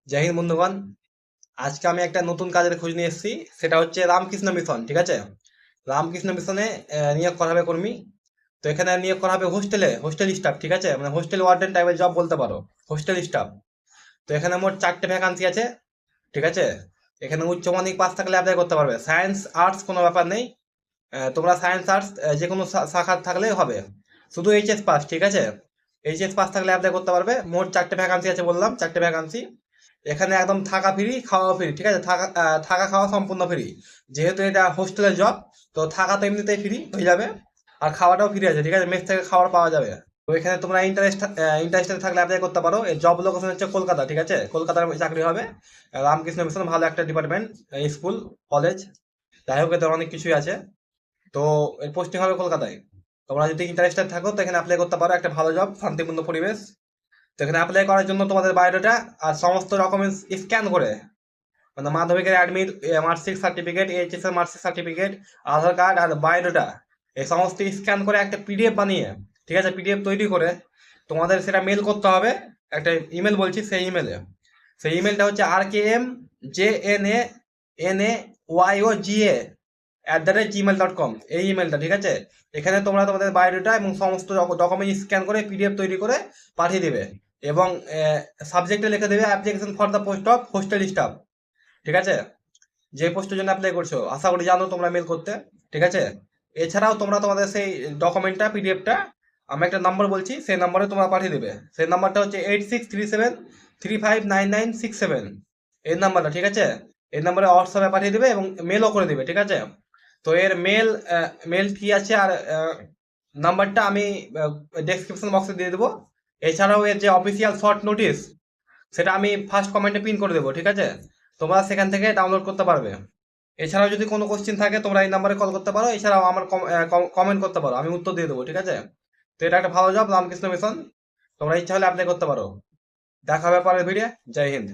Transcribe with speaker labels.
Speaker 1: জয় হিন্দ বন্ধুগণ। আজকে আমি একটা নতুন কাজের খোঁজ নিয়ে এসেছি। সেটা হচ্ছে রামকৃষ্ণ মিশন। ঠিক আছে, রামকৃষ্ণ মিশনে নিয়োগ করা হবে কর্মী। তো এখানে নিয়োগ করা হবে হোস্টেল স্টাফ। ঠিক আছে, মানে হোস্টেল ওয়ার্ডেন টাইপের জব বলতে পারো, হোস্টেল স্টাফ। তো এখানে মোট 4টে ভ্যাকান্সি আছে। ঠিক আছে, এখানে উচ্চ মাধ্যমিক পাস থাকলে অ্যাপ্লাই করতে পারবে। সায়েন্স আর্টস কোনো ব্যাপার নেই। তোমরা সায়েন্স আর্টস যে কোনো শাখার থাকলেই হবে, শুধু এইচএস পাস। ঠিক আছে, এইচএস পাস থাকলে অ্যাপ্লাই করতে পারবে। মোট 4টে ভ্যাকান্সি আছে, বললাম 4টে ভ্যাকান্সি। এখানে একদম থাকা ফ্রি, খাওয়া ফ্রি। ঠিক আছে, থাকা খাওয়া সম্পূর্ণ ফ্রি। যেহেতু এটা হোস্টেলের জব, তো থাকা তো এমনিতেই ফ্রি হয়ে যাবে, আর খাওয়াটাও ফ্রি আছে। ঠিক আছে, মেস থেকে খাবার পাওয়া যাবে। তো এখানে তোমরা ইন্টারেস্টেড থাকলে অ্যাপ্লাই করতে পারো। এর জব লোকেশন হচ্ছে কলকাতা। ঠিক আছে, কলকাতার চাকরি হবে। রামকৃষ্ণ মিশন ভালো একটা ডিপার্টমেন্ট, স্কুল, কলেজ, যাই হোক, এতে অনেক কিছুই আছে। তো এর পোস্টিং হবে কলকাতায়। তোমরা যদি ইন্টারেস্টেড থাকো তো এখানে অ্যাপ্লাই করতে পারো। একটা ভালো জব, শান্তিপূর্ণ পরিবেশ। তো এখানে অ্যাপ্লাই করার জন্য তোমাদের বায়োডাটা আর সমস্ত ডকুমেন্টস স্ক্যান করে, মানে মাধ্যমিকের অ্যাডমিট, মার্কশিট সার্টিফিকেট, এইচএস এর মার্কশিট সার্টিফিকেট, আধার কার্ড আর বায়োডাটা, এই সমস্ত স্ক্যান করে একটা পিডিএফ বানিয়ে, ঠিক আছে, পিডিএফ তৈরি করে তোমাদের সেটা মেল করতে হবে। একটা ইমেল বলছি, সেই ইমেলটা হচ্ছে rkmjnanyoga@gmail.com, এই ইমেলটা। ঠিক আছে, এখানে তোমরা তোমাদের বায়োডাটা এবং সমস্ত ডকুমেন্ট স্ক্যান করে পিডিএফ তৈরি করে পাঠিয়ে দিবে, এবং সাবজেক্টে লিখে দেবে application for the post of hostel staff. ঠিক আছে, যে পোস্টের জন্য অ্যাপ্লাই করছো আশা করি জানো তোমরা মেল করতে। ঠিক আছে, এছাড়াও তোমরা তোমাদের সেই ডকুমেন্টটা, পিডিএফটা, আমি একটা নাম্বার বলছি, সেই নাম্বারে তোমরা পাঠিয়ে দেবে। সেই নাম্বারটা হচ্ছে 8637359967, এই নাম্বারটা। ঠিক আছে, এই নাম্বারে হোয়াটসঅ্যাপে পাঠিয়ে দেবে এবং মেলও করে দেবে। ঠিক আছে, তো এর মেল কি আছে আর নাম্বারটা আমি ডেসক্রিপশন বক্সে দিয়ে দেবো। এছাড়াও এর যে অফিসিয়াল শর্ট নোটিশ, সেটা আমি ফার্স্ট কমেন্টে পিন করে দেবো। ঠিক আছে, তোমরা সেখান থেকে ডাউনলোড করতে পারবে। এছাড়াও যদি কোনো কোশ্চেন থাকে তোমরা এই নাম্বারে কল করতে পারো। এছাড়াও আমার কমেন্ট করতে পারো, আমি উত্তর দিয়ে দেবো। ঠিক আছে, তো এটা একটা ভালো জব, রামকৃষ্ণ মিশন। তোমরা ইচ্ছা হলে অ্যাপ্লাই করতে পারো। দেখা হবে পরের ভিডিও। জয় হিন্দ।